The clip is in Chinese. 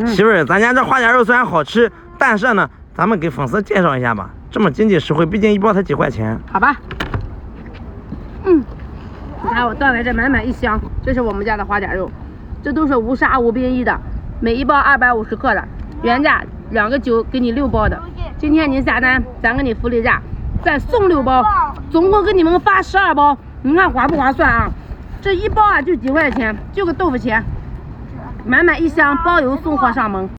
媳妇儿，咱家这花甲肉虽然好吃，但是呢，咱们给粉丝介绍一下吧，这么经济实惠，毕竟一包才几块钱。好吧。你看我端来这满满一箱，这是我们家的花甲肉，这都是无杀无冰衣的，每一包250克的，原价2个9给你6包的。今天您下单，咱给你福利价，再送6包，总共给你们发12包，你看划不划算啊？这一包啊就几块钱，就个豆腐钱，满满一箱，包邮送货上门。